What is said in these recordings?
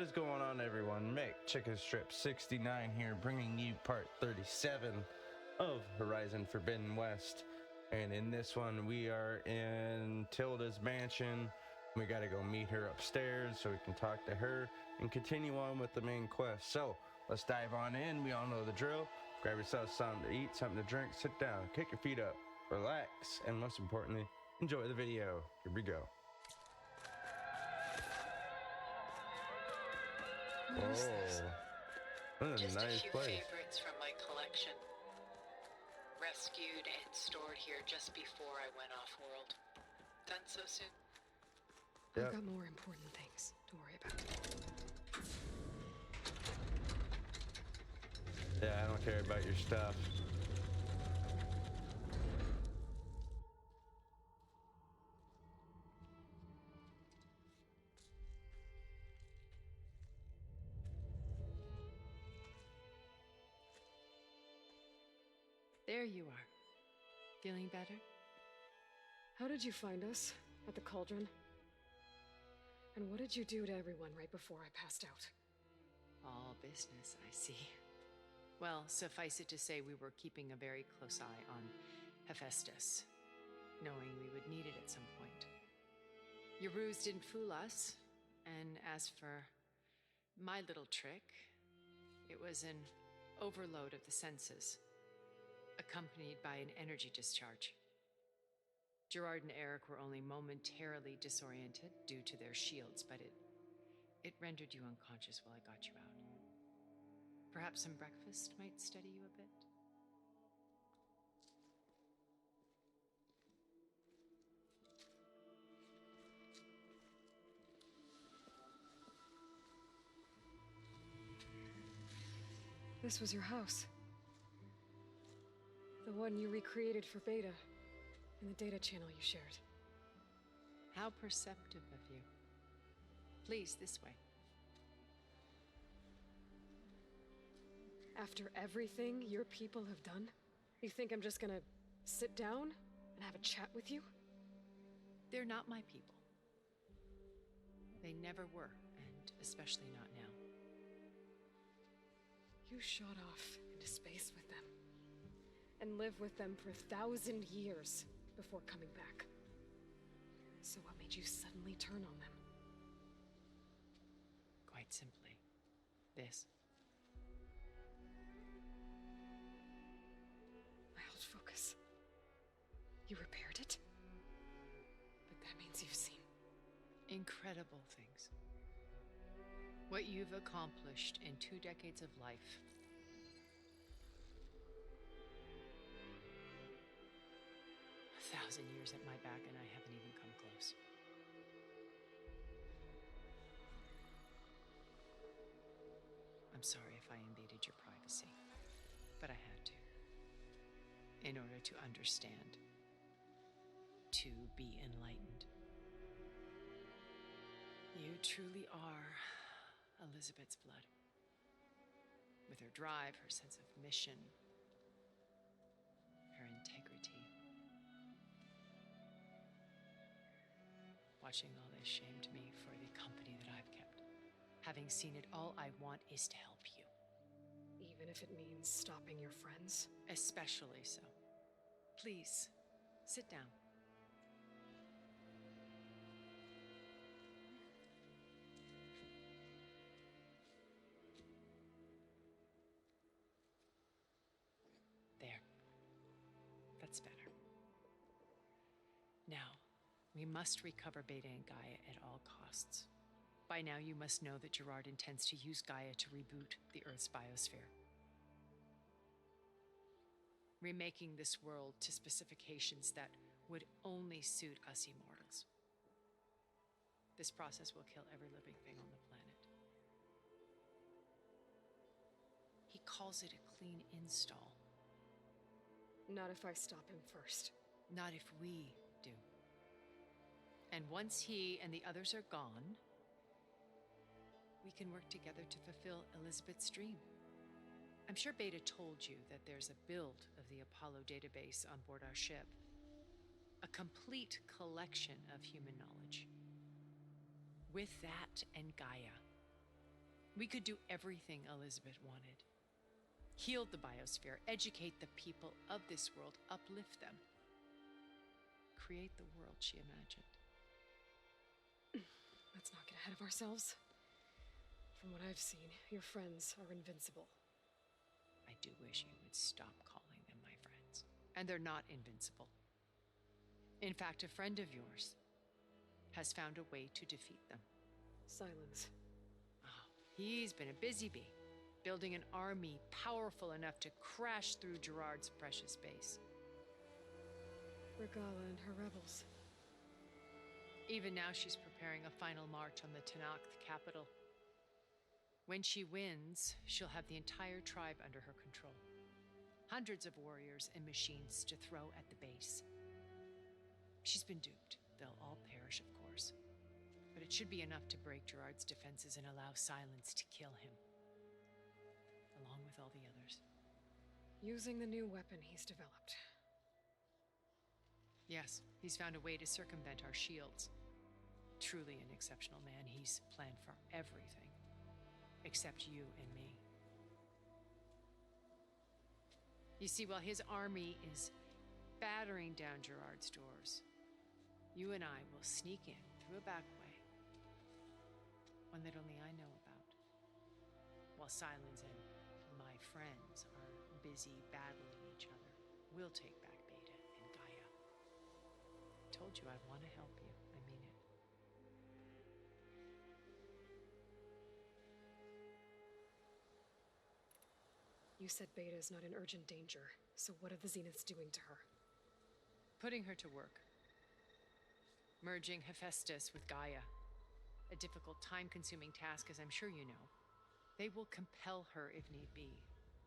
What is going on, everyone? Mick Chicken Strip 69 here, bringing you part 37 of Horizon Forbidden West. And in this one, we are in Tilda's mansion. We gotta go meet her upstairs so we can talk to her and continue on with the main quest. So let's dive on in. We all know the drill. Grab yourself something to eat, something to drink, sit down, kick your feet up, relax, and most importantly, enjoy the video. Here we go. Just Nice a few place. favorites from my collection. Rescued and stored here just before I went off-world. Done so soon? Yep. I've got more important things to worry about. Yeah, I don't care about your stuff. There you are. Feeling better? How did you find us? At the cauldron? And what did you do to everyone right before I passed out? All business, I see. Well, suffice it to say we were keeping a very close eye on Hephaestus, knowing we would need it at some point. Your ruse didn't fool us, and as for my little trick, it was an overload of the senses, accompanied by an energy discharge. Gerard and Eric were only momentarily disoriented due to their shields, but it rendered you unconscious while I got you out. Perhaps some breakfast might steady you a bit? This was your house. The one you recreated for Beta, in the data channel you shared. How perceptive of you. Please, this way. After everything your people have done, you think I'm just gonna sit down and have a chat with you? They're not my people. They never were, and especially not now. You shot off into space with them, and lived with them for 1,000 years before coming back. So what made you suddenly turn on them? Quite simply, this. My old focus. You repaired it? But that means you've seen Incredible things. What you've accomplished in 2 decades of life. A 1,000 years at my back and I haven't even come close. I'm sorry if I invaded your privacy, but I had to. In order to understand. To be enlightened. You truly are Elizabeth's blood. With her drive, her sense of mission, her integrity. Watching all this shamed me for the company that I've kept. Having seen it, all I want is to help you. even if it means stopping your friends? Especially so. Please, sit down. There. That's better. Now, we must recover Beta and Gaia at all costs. By now, you must know that Gerard intends to use Gaia to reboot the Earth's biosphere. Remaking this world to specifications that would only suit us immortals. This process will kill every living thing on the planet. He calls it a clean install. Not if I stop him first. Not if we do. And once he and the others are gone, we can work together to fulfill Elizabeth's dream. I'm sure Beta told you that there's a build of the Apollo database on board our ship. A complete collection of human knowledge. With that and Gaia, We could do everything Elizabeth wanted. Heal the biosphere, educate the people of this world, uplift them. Create the world she imagined. Let's not get ahead of ourselves. From what I've seen, your friends are invincible. I do wish you would stop calling them my friends. And they're not invincible. In fact, a friend of yours has found a way to defeat them. Silence. Oh, he's been a busy bee, building an army powerful enough to crash through Gerard's precious base. Regala and her rebels. Even now, she's preparing a final march on the Tanakh capital. When she wins, she'll have the entire tribe under her control. Hundreds of warriors and machines to throw at the base. She's been duped. They'll all perish, of course. But it should be enough to break Gerard's defenses and allow Silence to kill him. Along with all the others. Using the new weapon he's developed. Yes, he's found a way to circumvent our shields. Truly an exceptional man. He's planned for everything. Except you and me. You see, while his army is battering down Gerard's doors, you and I will sneak in through a back way. One that only I know about. While Silence and my friends are busy battling each other, we'll take back Beta and Gaia. Told you I want to help you. I mean it. You said Beta is not in urgent danger, so what are the Zeniths doing to her? Putting her to work. Merging Hephaestus with Gaia. A difficult, time-consuming task, as I'm sure you know. They will compel her if need be.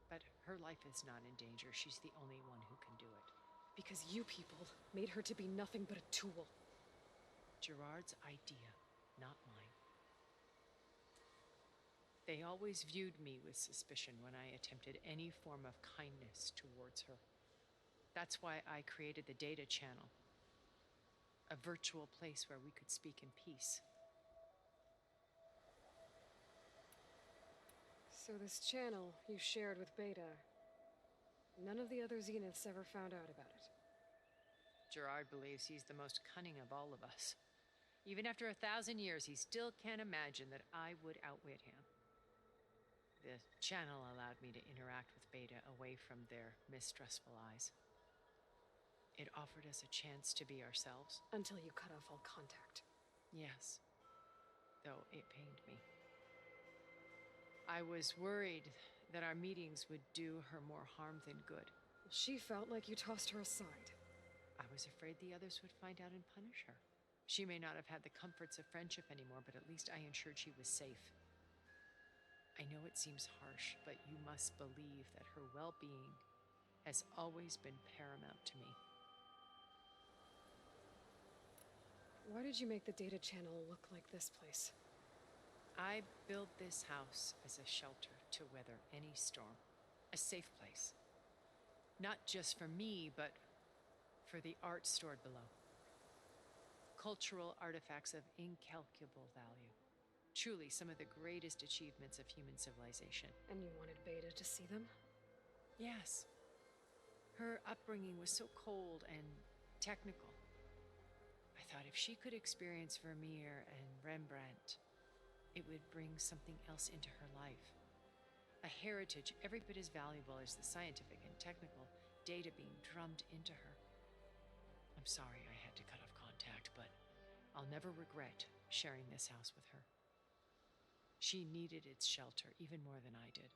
But her life is not in danger. She's the only one who can do it. Because you people made her to be nothing but a tool. Gerard's idea, not mine. They always viewed me with suspicion when I attempted any form of kindness towards her. That's why I created the data channel. A virtual place where we could speak in peace. So this channel you shared with Beta, none of the other Zeniths ever found out about it. Gerard believes he's the most cunning of all of us. Even after 1,000 years, he still can't imagine that I would outwit him. The channel allowed me to interact with Beta away from their mistrustful eyes. It offered us a chance to be ourselves. Until you cut off all contact. Yes, though it pained me. I was worried that our meetings would do her more harm than good. She felt like you tossed her aside. I was afraid the others would find out and punish her. She may not have had the comforts of friendship anymore, but at least I ensured she was safe. I know it seems harsh, but you must believe that her well-being has always been paramount to me. Why did you make the data channel look like this place? I built this house as a shelter to weather any storm. A safe place. Not just for me, but for the art stored below. Cultural artifacts of incalculable value. Truly some of the greatest achievements of human civilization. And you wanted Beta to see them? Yes. Her upbringing was so cold and technical. I thought if she could experience Vermeer and Rembrandt, it would bring something else into her life. A heritage every bit as valuable as the scientific and technical data being drummed into her. I'm sorry I had to cut off contact, but I'll never regret sharing this house with her. She needed its shelter even more than I did.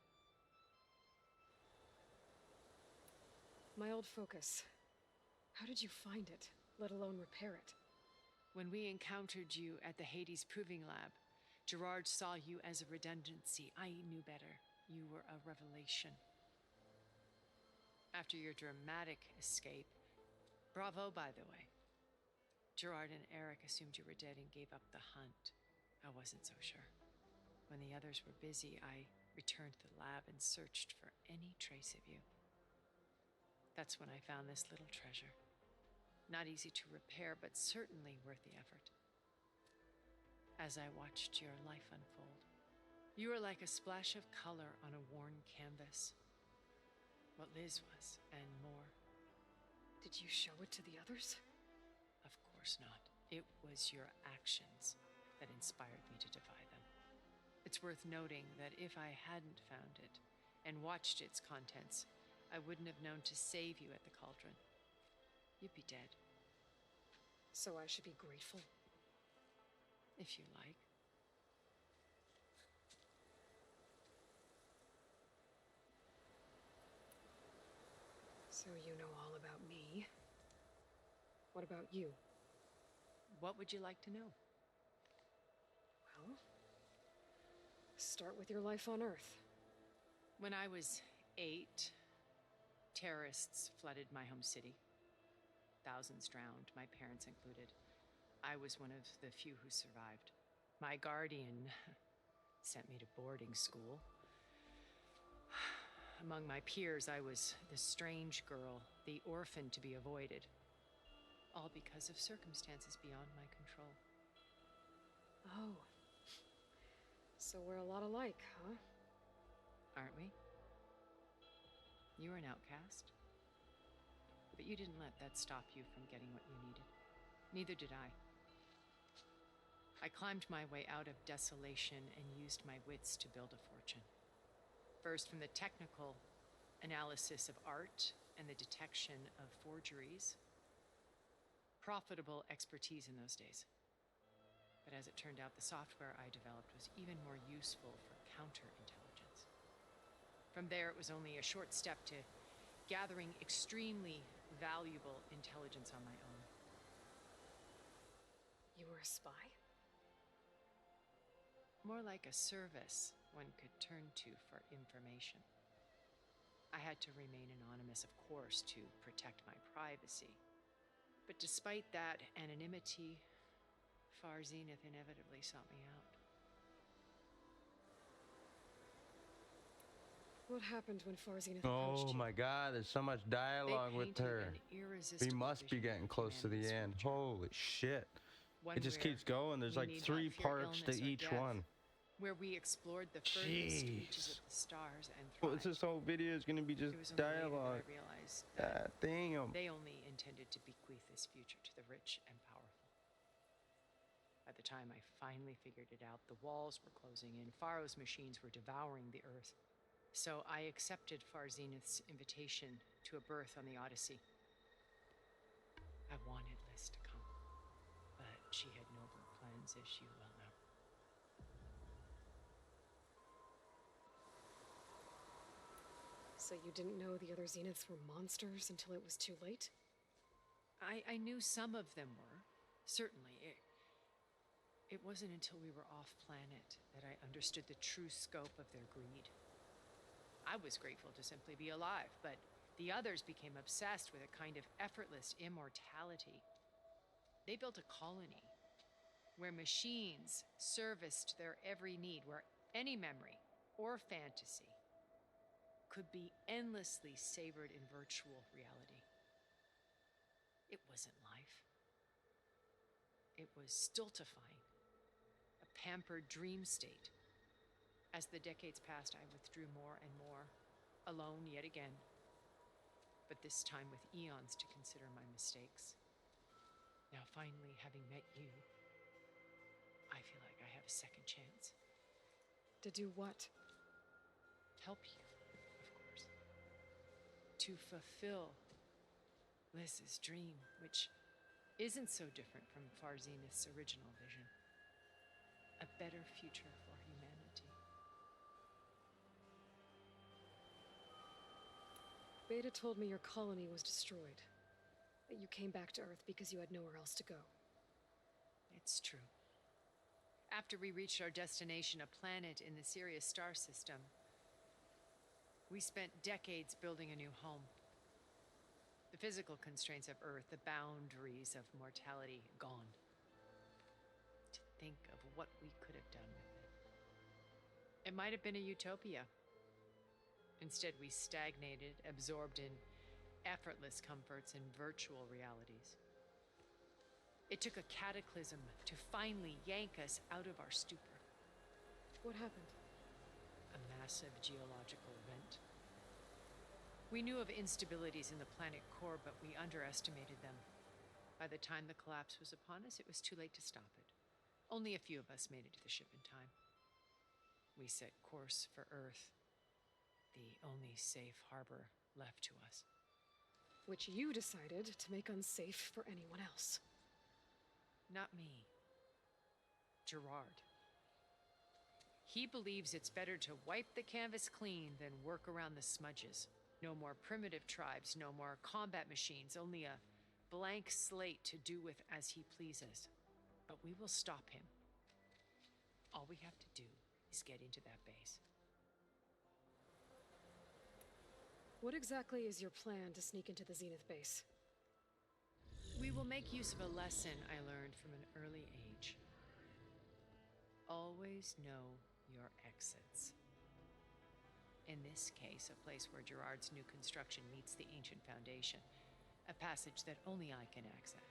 My old focus. How did you find it, let alone repair it? When we encountered you at the Hades Proving Lab, Gerard saw you as a redundancy. I knew better. You were a revelation. After your dramatic escape, bravo, by the way. Gerard and Eric assumed you were dead and gave up the hunt. I wasn't so sure. When the others were busy, I returned to the lab and searched for any trace of you. That's when I found this little treasure. Not easy to repair, but certainly worth the effort. As I watched your life unfold, You were like a splash of color on a worn canvas. What Liz was, and more. Did you show it to the others? Of course not. It was your actions that inspired me to defy them. It's worth noting that if I hadn't found it and watched its contents, I wouldn't have known to save you at the cauldron. You'd be dead. So I should be grateful? If you like. So you know all about me. What about you? What would you like to know? Well, start with your life on Earth. When I was 8, terrorists flooded my home city. Thousands drowned, my parents included. I was one of the few who survived. My guardian sent me to boarding school. Among my peers, I was the strange girl, the orphan to be avoided. All because of circumstances beyond my control. Oh. So we're a lot alike, huh? Aren't we? You were an outcast. But you didn't let that stop you from getting what you needed. Neither did I. I climbed my way out of desolation and used my wits to build a fortune. First, from the technical analysis of art and the detection of forgeries. Profitable expertise in those days. But as it turned out, the software I developed was even more useful for counterintelligence. From there, it was only a short step to gathering extremely valuable intelligence on my own. You were a spy? More like a service one could turn to for information. I had to remain anonymous, of course, to protect my privacy. But despite that anonymity, Far Zenith inevitably sought me out. What happened when Far Zenith approached Oh you? my god, there's so much dialogue They with painted her. an We irresistible must be vision getting of close to the humanity's end. future. Holy shit. One It just where keeps going. There's we like need 3 not fear parts to illness or each death, one. where we explored the furthest reaches Jeez. of the stars and Well, thrived. this whole video is gonna be just It was only later dialogue. that I realized that God damn. they only intended to bequeath this future to the rich and powerful. By the time I finally figured it out, the walls were closing in. Pharaoh's machines were devouring the earth. So I accepted Far Zenith's invitation to a berth on the Odyssey. I wanted Liz to come, but she had nobler plans, as you well know. So you didn't know the other Zeniths were monsters until it was too late? I knew some of them were, certainly. It wasn't until we were off planet that I understood the true scope of their greed. I was grateful to simply be alive, but the others became obsessed with a kind of effortless immortality. They built a colony where machines serviced their every need, where any memory or fantasy could be endlessly savored in virtual reality. It wasn't life. It was stultifying, a pampered dream state. As the decades passed, I withdrew more and more, alone yet again, but this time with eons to consider my mistakes. Now, finally, having met you, I feel like I have a second chance. To do what? Help you, of course. To fulfill Liz's dream, which isn't so different from Far Zenith's original vision. A better future for humanity. Beta told me your colony was destroyed. That you came back to Earth because you had nowhere else to go. It's true. After we reached our destination, a planet in the Sirius star system, we spent decades building a new home. The physical constraints of Earth, the boundaries of mortality, gone. To think of what we could have done with it. It might have been a utopia. Instead, we stagnated, absorbed in effortless comforts and virtual realities. It took a cataclysm to finally yank us out of our stupor. What happened? a massive geological event. We knew of instabilities in the planet core, but we underestimated them. By the time the collapse was upon us, it was too late to stop it. Only a few of us made it to the ship in time. We set course for Earth, the only safe harbor left to us. Which you decided to make unsafe for anyone else. Not me. Gerard. He believes it's better to wipe the canvas clean than work around the smudges. No more primitive tribes, no more combat machines, only a blank slate to do with as he pleases. But we will stop him. All we have to do is get into that base. What exactly is your plan to sneak into the Zenith base? We will make use of a lesson I learned from an early age. Always know your exits. In this case, a place where Gerard's new construction meets the ancient foundation, a passage that only I can access.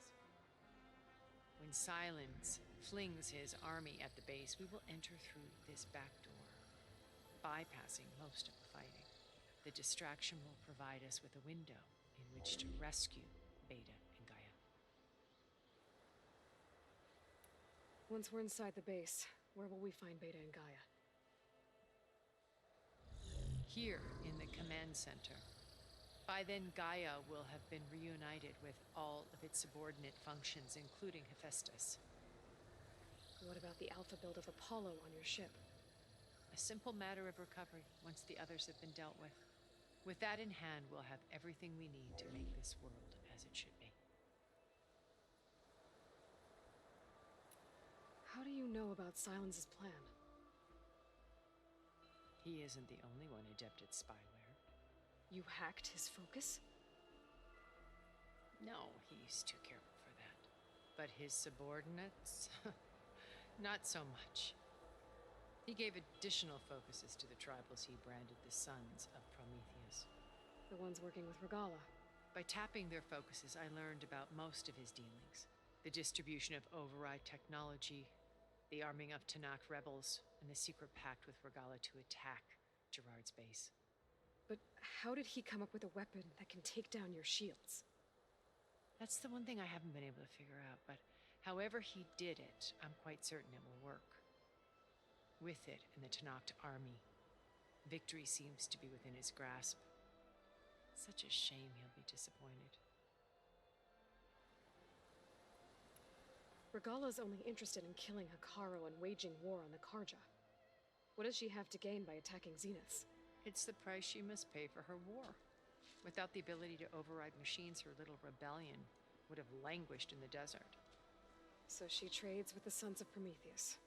When Silence flings his army at the base, we will enter through this back door, bypassing most of the fighting. The distraction will provide us with a window in which to rescue Beta and Gaia. Once we're inside the base, where will we find Beta and Gaia? Here in the command center. By then, Gaia will have been reunited with all of its subordinate functions, including Hephaestus. What about the alpha build of Apollo on your ship? A simple matter of recovery once the others have been dealt with. With that in hand, we'll have everything we need to make this world as it should be. How do you know about Silence's plan? He isn't the only one adept at spyware. You hacked his focus? No, he's too careful for that. But his subordinates? Not so much. He gave additional focuses to the tribals he branded the Sons of Prometheus. The ones working with Regala. By tapping their focuses, I learned about most of his dealings. The distribution of override technology, the arming of Tanakh rebels, and the secret pact with Regala to attack Gerard's base. But how did he come up with a weapon that can take down your shields? That's the one thing I haven't been able to figure out, but however he did it, I'm quite certain it will work. With it and the Tanakh army, victory seems to be within his grasp. Such a shame he'll be disappointed. Regala's only interested in killing Hikaru and waging war on the Karja. What does she have to gain by attacking Zeniths? It's the price she must pay for her war. Without the ability to override machines, her little rebellion would have languished in the desert. So she trades with the Sons of Prometheus.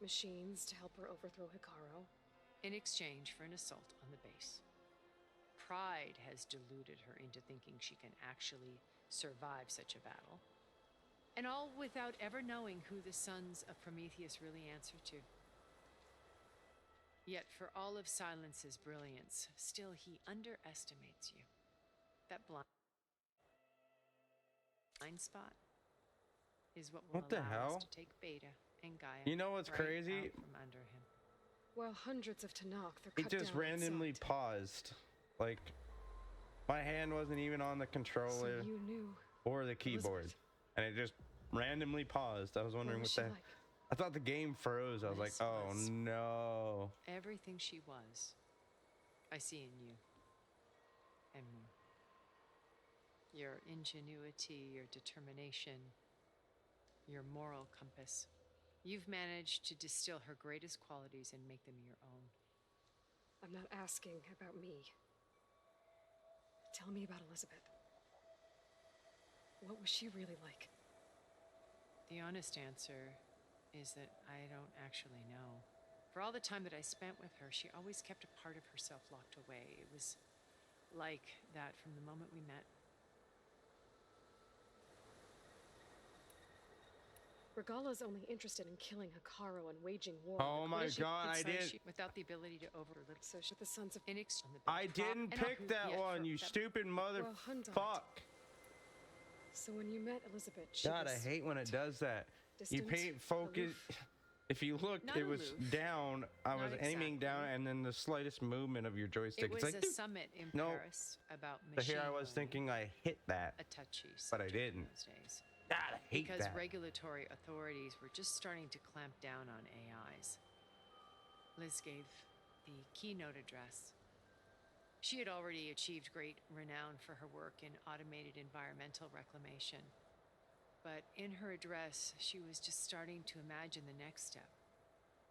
Machines to help her overthrow Hikaru. In exchange for an assault on the base. Pride has deluded her into thinking she can actually survive such a battle. And all without ever knowing who the Sons of Prometheus really answer to. Yet for all of Silence's brilliance, still he underestimates you. That blind spot is what will What the allow hell? us to take Beta and Gaia. You know what's right crazy? out from under him. While hundreds of Tanakh, they're It cut just down randomly outside. paused. Like, my hand wasn't even on the So controller you knew. or the keyboard. And it just randomly paused. I was wondering What what was she the... like? I thought the game froze. I was like, This oh was- no. Everything she was, I see in you. And more. Your ingenuity, your determination, your moral compass. You've managed to distill her greatest qualities and make them your own. I'm not asking about me. Tell me about Elizabeth. What was she really like? The honest answer is that I don't actually know. For all the time that I spent with her, she always kept a part of herself locked away. It was like that from the moment we met. Regala's only interested in killing Hikaru and waging war. Oh on the my Karja. god, I It's like did. she, without the ability to overlook So she the Sons of... on the I didn't and I'll pick prove that yet one, for- you that- stupid Well, Hunt motherfuck. So when you met Elizabeth, she God, I was hate when it does that. You distant, paint focus. aloof. If you looked, Not it was aloof. down. I Not was aiming down, exactly. and then the slightest movement of your joystick. It was it's like, a "Doop." summit in No. Paris about So machine here I was learning, thinking I hit that, a touchy but I subject in didn't. those days. God, I hate Because that. regulatory authorities were just starting to clamp down on AIs. Liz gave the keynote address. She had already achieved great renown for her work in automated environmental reclamation. But in her address, she was just starting to imagine the next step,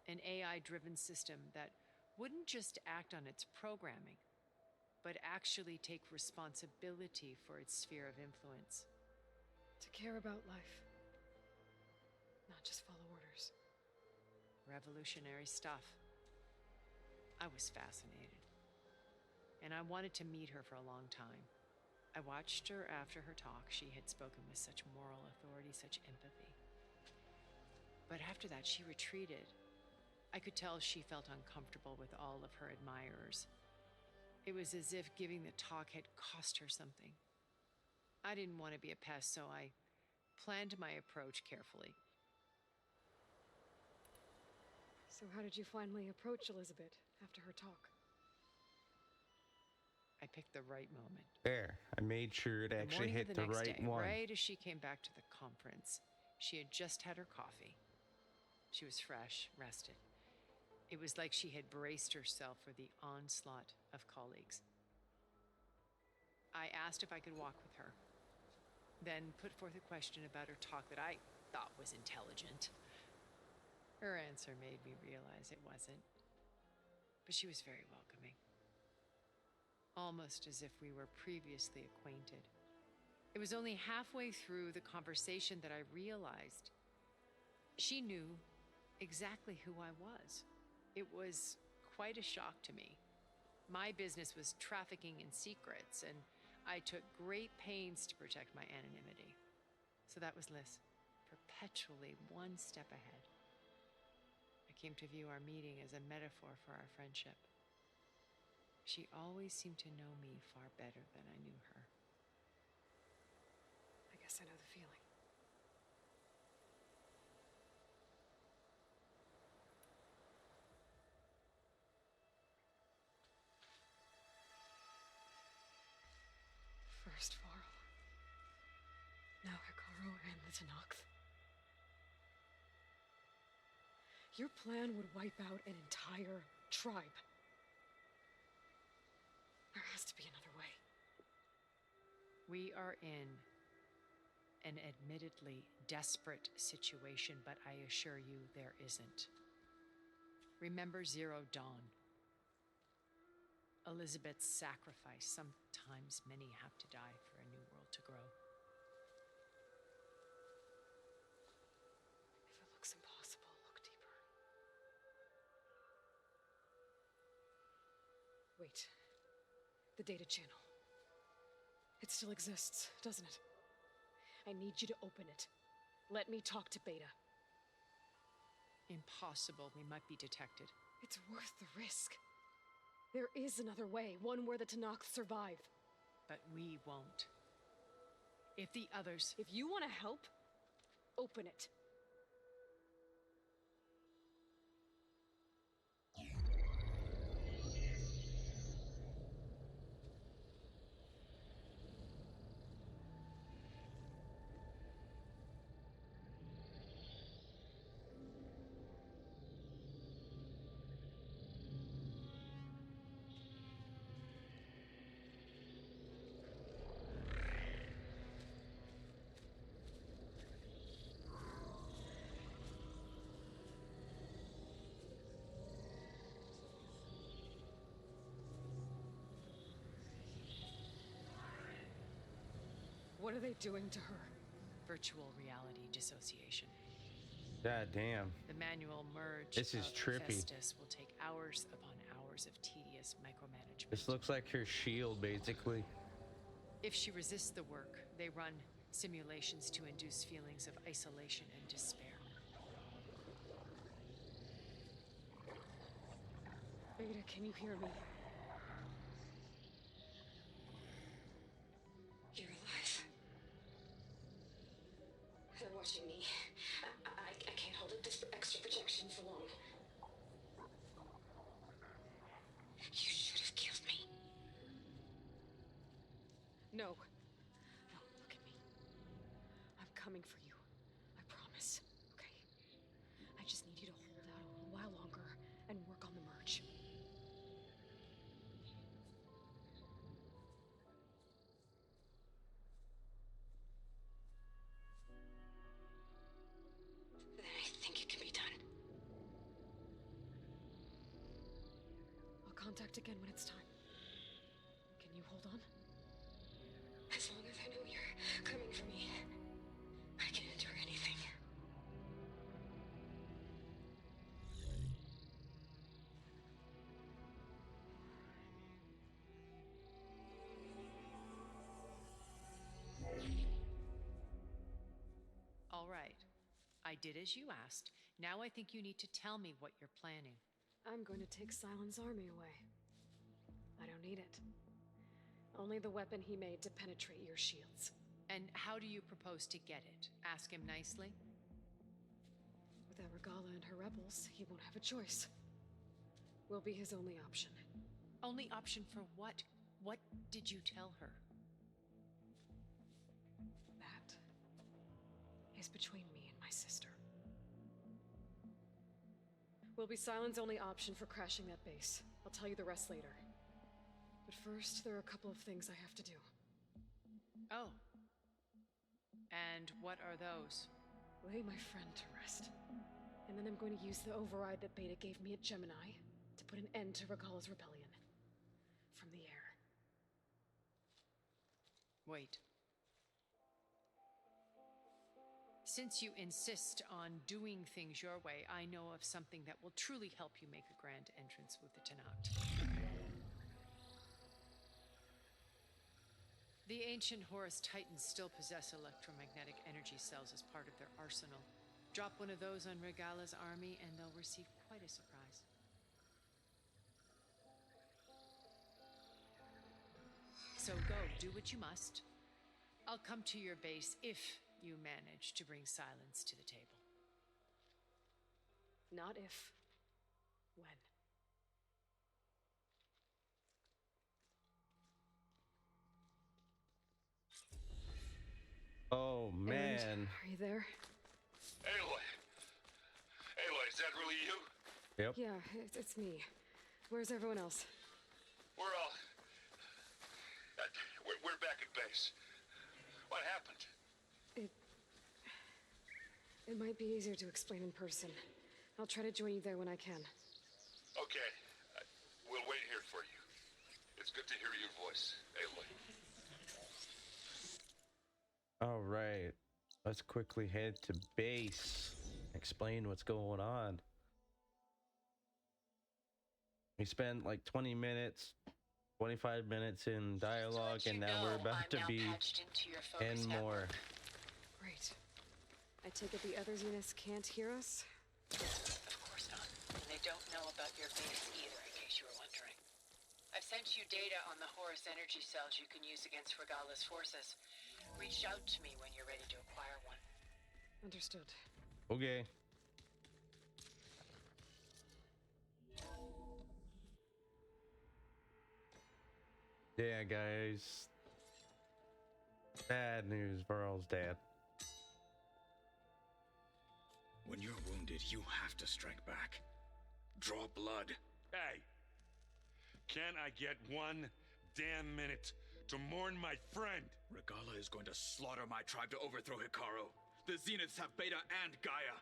an AI-driven system that wouldn't just act on its programming, but actually take responsibility for its sphere of influence. To care about life, not just follow orders. Revolutionary stuff. I was fascinated, and I wanted to meet her for a long time. I watched her after her talk. She had spoken with such moral authority, such empathy. But after that, she retreated. I could tell she felt uncomfortable with all of her admirers. It was as if giving the talk had cost her something. I didn't want to be a pest, so I planned my approach carefully. So how did you finally approach Elizabeth after her talk? I picked the right moment. There, I made sure it The actually morning of hit the the next right day, one. right as she came back to the conference. She had just had her coffee. She was fresh, rested. It was like she had braced herself for the onslaught of colleagues. I asked if I could walk with her, then put forth a question about her talk that I thought was intelligent. Her answer made me realize it wasn't, but she was very welcoming, almost as if we were previously acquainted. It was only halfway through the conversation that I realized she knew exactly who I was. It was quite a shock to me. My business was trafficking in secrets, and I took great pains to protect my anonymity. So that was Liz, perpetually one step ahead. I came to view our meeting as a metaphor for our friendship. She always seemed to know me far better than I knew her. I guess I know the feeling. First Varl, now Hikaru and the Tenakth. Your plan would wipe out an entire tribe. There has to be another way. We are in an admittedly desperate situation, but I assure you there isn't. Remember Zero Dawn. Elizabeth's sacrifice. Sometimes many have to die for a new world to grow. If it looks impossible, look deeper. Wait. The data channel. It still exists, doesn't it? I need you to open it. Let me talk to Beta. Impossible. We might be detected. It's worth the risk. There is another way, one where the Tenakth survive. But we won't. If the others... If you want to help, open it. What are they doing to her? Virtual reality dissociation. God damn. The manual merge This is of trippy. Hephaestus will take hours upon hours of tedious micromanagement. This looks like her shield, basically. If she resists the work, they run simulations to induce feelings of isolation and despair. Beta, can you hear me? You're alive. They're watching me. I can't hold up this extra protection coming for you. I promise, okay? I just need you to hold out a little while longer and work on the merge. Then I think it can be done. I'll contact again when it's time. Can you hold on? As long as I know you're coming for me, I can endure anything. All right. I did as you asked. Now I think you need to tell me what you're planning. I'm going to take Silent's army away. I don't need it. Only the weapon he made to penetrate your shields. And how do you propose to get it? Ask him nicely? Without Regala and her rebels, he won't have a choice. We'll be his only option. Only option for what? What did you tell her? That is between me and my sister. Will be Silent's only option for crashing that base. I'll tell you the rest later. But first, there are a couple of things I have to do. Oh. And what are those? Lay my friend to rest. And then I'm going to use the override that Beta gave me at Gemini to put an end to Regala's rebellion. From the air. Wait. Since you insist on doing things your way, I know of something that will truly help you make a grand entrance with the Tenat. The ancient Horus Titans still possess electromagnetic energy cells as part of their arsenal. Drop one of those on Regala's army and they'll receive quite a surprise. So go, do what you must. I'll come to your base if you manage to bring Silence to the table. Not if. When. Oh man. Aaron, are you there? Aloy! Aloy, is that really you? Yep. Yeah, it's me. Where's everyone else? We're all... we're back at base. What happened? It might be easier to explain in person. I'll try to join you there when I can. Okay. We'll wait here for you. It's good to hear your voice, Aloy. All right. Let's quickly head to base. Explain what's going on. We spent like 20 minutes, 25 minutes in dialogue, and now we're about to be and more. Great. I take it the other Zeniths can't hear us? Of course not. And they don't know about your base either, in case you were wondering. I've sent you data on the Horus energy cells you can use against Regala's forces. Reach out to me when you're ready to acquire one. Understood. Okay. Yeah, guys. Bad news, Varl's dead. When you're wounded, you have to strike back. Draw blood. Hey! Can I get one damn minute to mourn my friend? Regala is going to slaughter my tribe to overthrow Hikaru. The Zeniths have Beta and Gaia.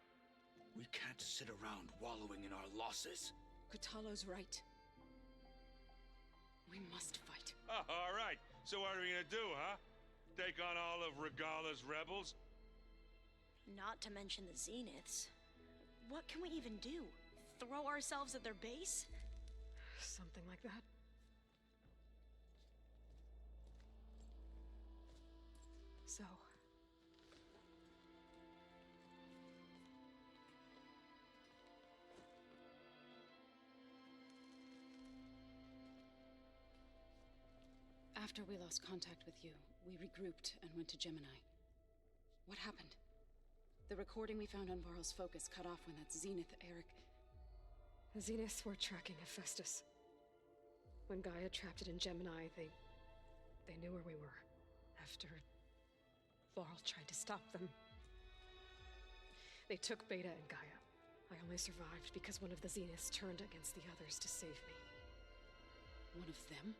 We can't sit around wallowing in our losses. Kutalo's right. We must fight. Oh, all right. So what are we gonna do, huh? Take on all of Regala's rebels? Not to mention the Zeniths. What can we even do? Throw ourselves at their base? Something like that. So... After we lost contact with you, we regrouped and went to Gemini. What happened? The recording we found on Varl's focus cut off when that Zenith, Eric... The Zeniths were tracking Hephaestus. When Gaia trapped it in Gemini, they knew where we were. After Varl tried to stop them. They took Beta and Gaia. I only survived because one of the Zeniths turned against the others to save me. One of them?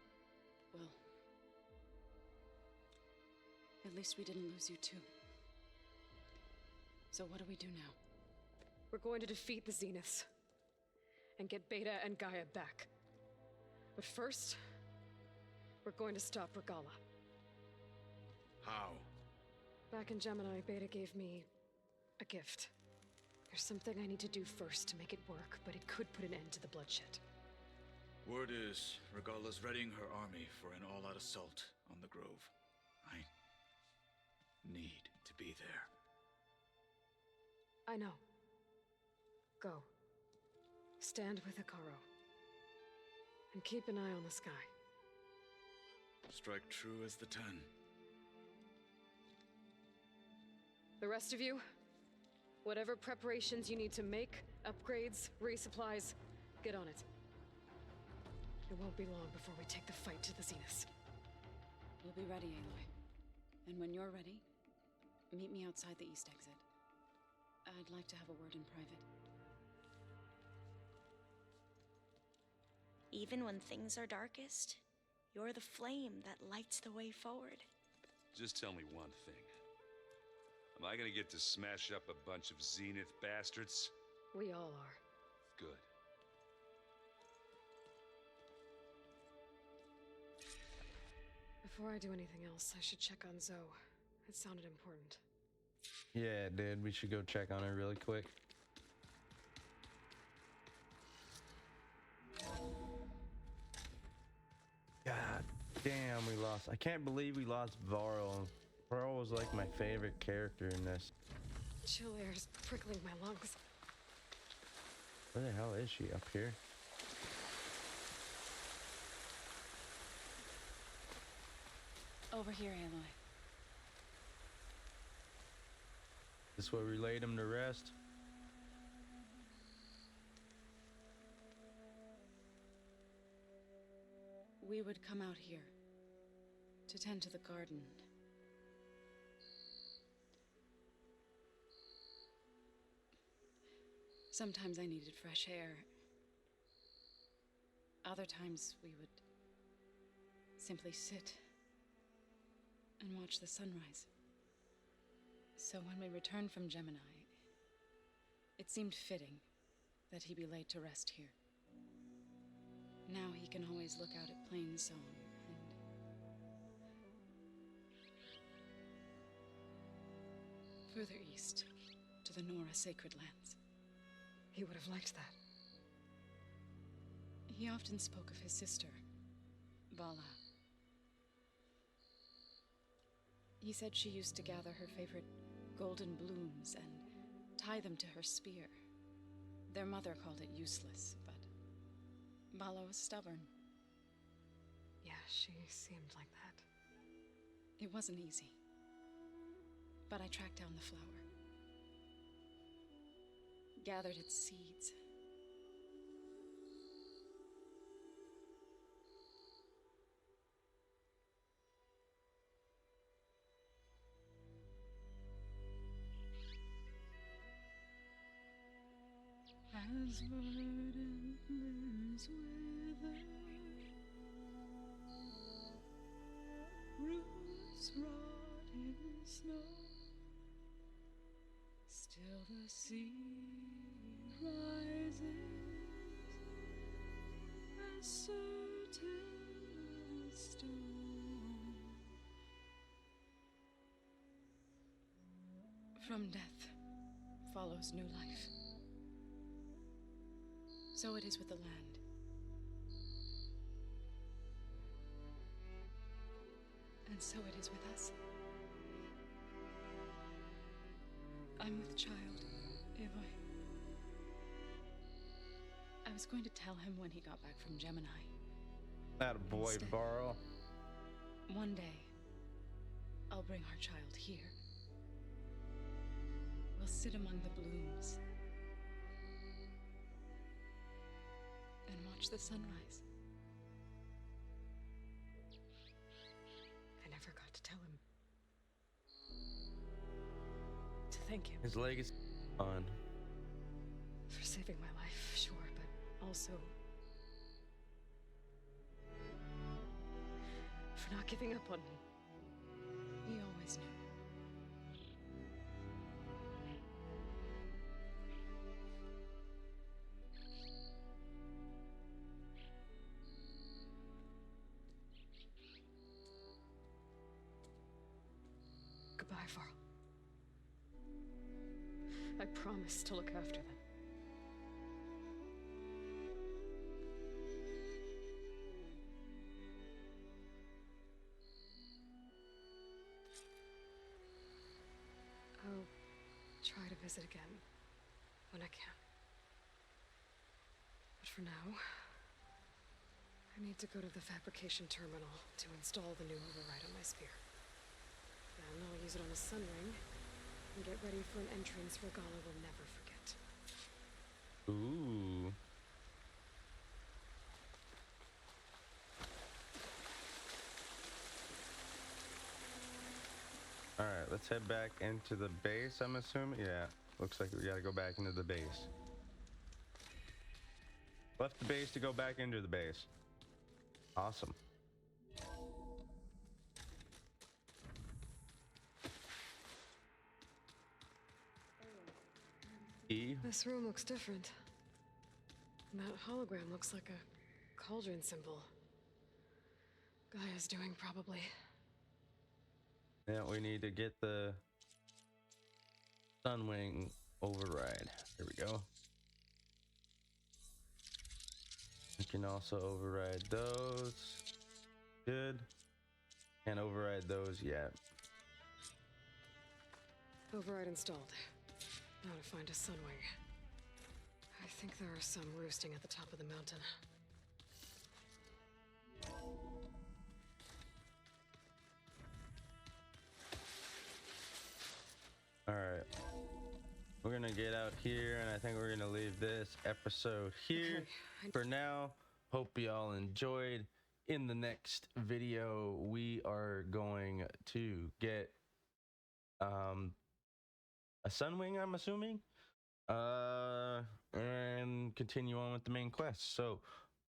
Well, at least we didn't lose you too. So what do we do now? We're going to defeat the Zeniths and get Beta and Gaia back. But first, we're going to stop Regala. How? Back in Gemini, Beta gave me a gift. There's something I need to do first to make it work, but it could put an end to the bloodshed. Word is, Regala's readying her army for an all-out assault on the Grove. I need to be there. I know. Go. Stand with Hikaru. And keep an eye on the sky. Strike true as the 10. The rest of you, whatever preparations you need to make, upgrades, resupplies, get on it. It won't be long before we take the fight to the Zeniths. We'll be ready, Aloy. And when you're ready, meet me outside the east exit. I'd like to have a word in private. Even when things are darkest, you're the flame that lights the way forward. Just tell me one thing. Am I gonna get to smash up a bunch of Zenith bastards? We all are. Good. Before I do anything else, I should check on Zoe. It sounded important. Yeah, dude, we should go check on her really quick. God damn, we lost. I can't believe we lost Varl. Varl was like my favorite character in this. Chill air is prickling my lungs. Where the hell is she? Up here? Over here, Aloy. This where we laid him to rest? We would come out here to tend to the garden. Sometimes I needed fresh air. Other times we would simply sit and watch the sunrise. So when we returned from Gemini, it seemed fitting that he be laid to rest here. Now he can always look out at Plain Song and further east to the Nora Sacred Lands. He would have liked that. He often spoke of his sister, Vala. He said she used to gather her favorite golden blooms and tie them to her spear. Their mother called it useless, but Vala was stubborn. Yeah, she seemed like that. It wasn't easy, but I tracked down the flower. Gathered its seeds. As verdant limbs wither, roots rot in snow, still the sea rises as certain as stone. From death follows new life. So it is with the land. And so it is with us. I'm with child, Aloy. I was going to tell him when he got back from Gemini. That a boy, Instead. Varl. One day, I'll bring our child here. We'll sit among the blooms and watch the sunrise. I never got to tell him. To thank him. His legacy. on. For saving my life, sure, but also for not giving up on me. We always knew. Goodbye, Varl. I promise to look after them. I'll try to visit again when I can. But for now, I need to go to the fabrication terminal to install the new override on my spear. Then I'll use it on a sun ring and get ready for an entrance Regala will never forget. Ooh. All right, let's head back into the base, I'm assuming. Yeah, looks like we gotta go back into the base. Left the base to go back into the base. Awesome. E. This room looks different. And that hologram looks like a cauldron symbol. Gaia's doing, probably. Yeah, we need to get the Sunwing override. There we go. We can also override those. Good. Can't override those yet. Override installed. Now to find a sunwing. I think there are some roosting at the top of the mountain. Alright. We're gonna get out here, and I think we're gonna leave this episode here. Okay. For now, hope y'all enjoyed. In the next video, we are going to get a Sunwing, I'm assuming, and continue on with the main quest. So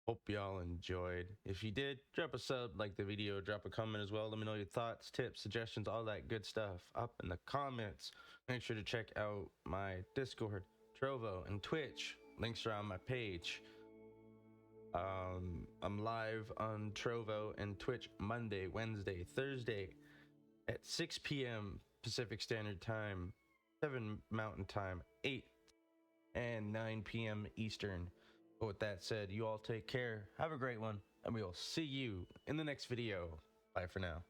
hope y'all enjoyed. If you did, drop a sub, like the video, drop a comment as well. Let me know your thoughts, tips, suggestions, all that good stuff up in the comments. Make sure to check out my Discord, Trovo, and Twitch. Links are on my page. I'm live on Trovo and Twitch Monday, Wednesday, Thursday at 6 p.m. Pacific Standard Time, 7 Mountain Time, 8 and 9 p.m. Eastern. But with that said, you all take care, have a great one, and we will see you in the next video. Bye for now.